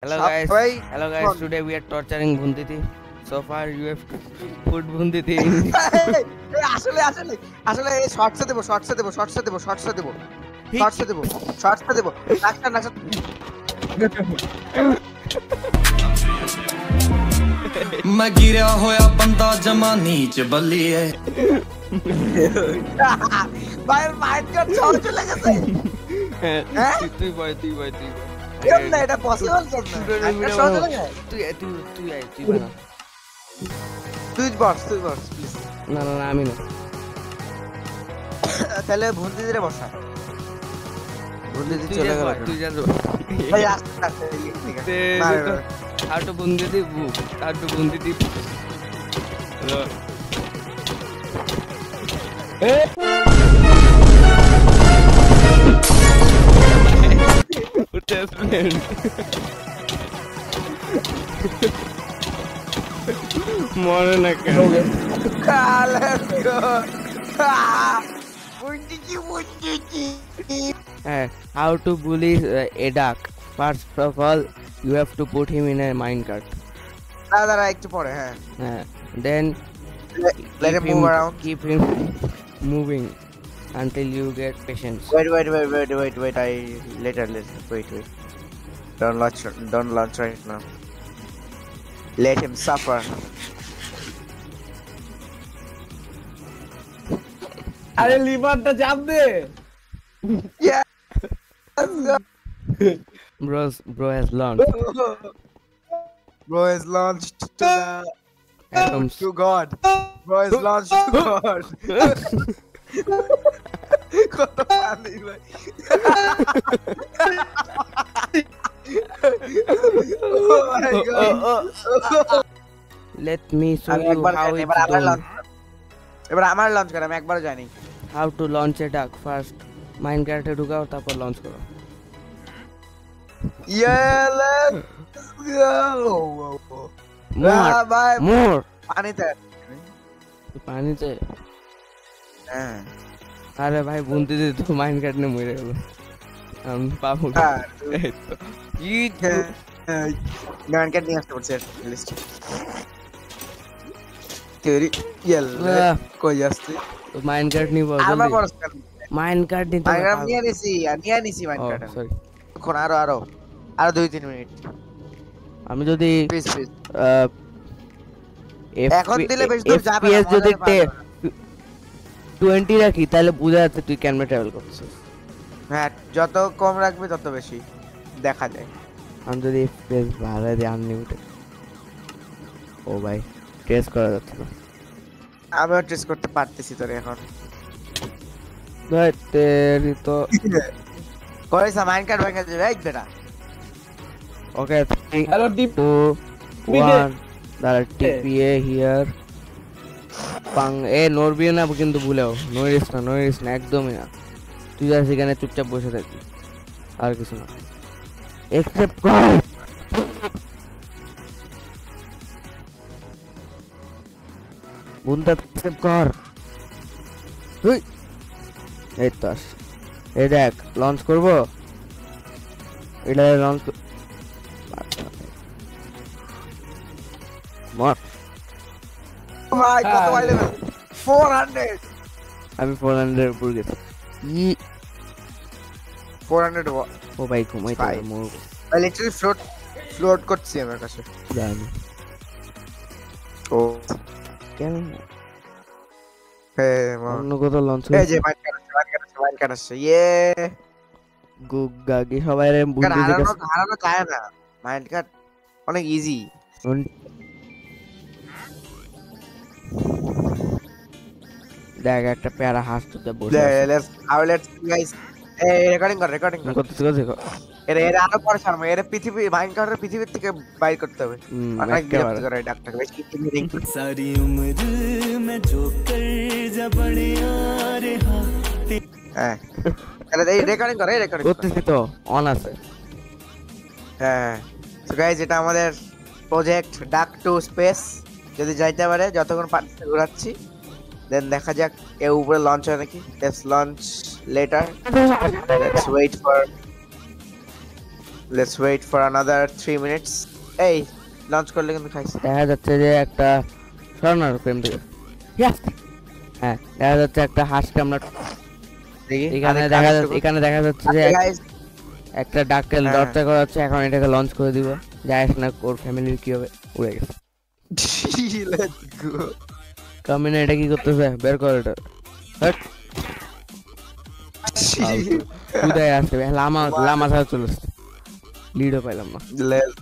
Hello guys. Hello guys. Today we are torturing Bunditi. So far you have put Bunditi in. আসলে এই শর্টসে দেব doctor मैं गिरा होया बंदा जमा नीच बल्लिए ভাই মাইট কাট শর্ট চলে গেছে তুই বল কেন এটা পসিবল কেন একটা শর্ট চলে গেছে তুই বানা তুই বস প্লিজ না আমি না তাহলে ভুন্দি দিরে বসা ভুন্দি চলে গেল তুই যা ভাই আস্তে ঠিক আছে how to Bunditi book how to Bunditi মরে না কেন how to bully a duck. First of all, you have to put him in a minecart. দাদা একটু পরে হ্যাঁ Then let him move around. Keep him moving until you get patience. Wait. Later. Wait. Don't launch right now. Let him suffer. আরে লিভারটা চাপ দে Yeah. Bro has launched. Bro is launched to the Atoms. to God. Bro is launched to God. কত পানি ভাই Oh my God. Let me show you how it's done. এবার আমার launch করে আমি একবারও জানি How to launch a duck. First minecart এ ঢুকাও তারপর লঞ্চ করো. Yeah, let's go. More. পানিতে হ্যাঁ আরে ভাই বুনতে দে তো মাইনকার্ট নে মরে গেল আমি পাবো এই তো মাইনকার্ট নিয়ে আসতে পড়ছে লিস্ট তেরি ইয়েলা কই আসছে তো মাইনকার্ট নিব আমার বড় মাইনকার্ট নিতে মাইনকার্ট নিয়ে নিছি মাইনকার্ট সরি এখন আরো 2-3 মিনিট আমি যদি প্লিজ এখন দিলে বেশি দূর যাবে না যদি 20 রাখি তাহলে বুঝা যাচ্ছে তুই কেমনে ট্রাভেল করছিস হ্যাঁ যত কম রাখবে তত বেশি দেখা যায় আমি যদি FPS বাড়াই দিই আনলিমিটেড ও ভাই টেস্ট করা যাচ্ছে না আমিও টেস্ট করতে পারতেছি তোরে এখন ভাই তেরি তো কইছা মাইনকার্ট ভেঙে যাবে এই বেটা ওকে হ্যালো ডিপ 2 1 দাঁড়া টিপিএ হিয়ার পাং এ নরবি না কিন্তু ভুলেও নরিস না একদমই না তুই যা সেখানে চুপচাপ বসে থাকবি আর কিছু না একসেপ্ট কর বুনটা একসেপ্ট কর তুই এই তো আস এই দেখ লঞ্চ করবো এটা লঞ্চ মর ভাই কত ভাই লেভেল 400 আমি 400 এর উপর গেছি 400 ও ভাই ঘুমাই তো মোর ভাই লিটারালি ফ্লোট করছি আমার কাছে জানি ও কেন অন্য কোথাও লঞ্চ এই যে মাইনকার্ট আসছে ইয়ে গুগাগি সবাই রে বুঝতে হারানো যায় না মাইনকার্ট অনেক ইজি দেখ একটা প্যারা হাসতে বসে লেটস গাইস এই রেকর্ডিং করতেছি এর আরো পরে ছাড়বো এর পৃথিবী মাইনকার্টের পৃথিবীর থেকে বাইর করতে হবে অনেক বিরক্ত করে ডাক্তার বেশি सारी उम्र में जो कर जा बढ़िया रहा হ্যাঁ তাহলে এই রেকর্ডিং করতেছি তো অন আছে হ্যাঁ সো গাইস এটা আমাদের প্রজেক্ট ডাক টু স্পেস যদি যাইতে পারে যতক্ষণ পারছি ঘোরাচ্ছি দেন দেখা যাক এর উপরে লঞ্চ হয় নাকি let's launch later let's wait for let's wait for another 3 minutes. এই লঞ্চ করলে কিন্তু খাইছে। দেখা যাচ্ছে যে একটা স্বর্ণার প্রেম থেকে হ্যাঁ দেখা যাচ্ছে একটা হাঁসকে আমরা দেখি এখানে দেখা যাচ্ছে যে গাইস একটা ডাকটেল হ্যাঁ। দরজা করা হচ্ছে, এখন এটাকে লঞ্চ করে দিব। যাইস না ওর ফ্যামিলির কি হবে, উড়ে গেছে। Let's go. কামিনা এটা কি করতেছে, বের কর এটা। হট কোথায় আসছে লামা ছাড়া চলে আসছে, লিডও পাইলাম না। লেটস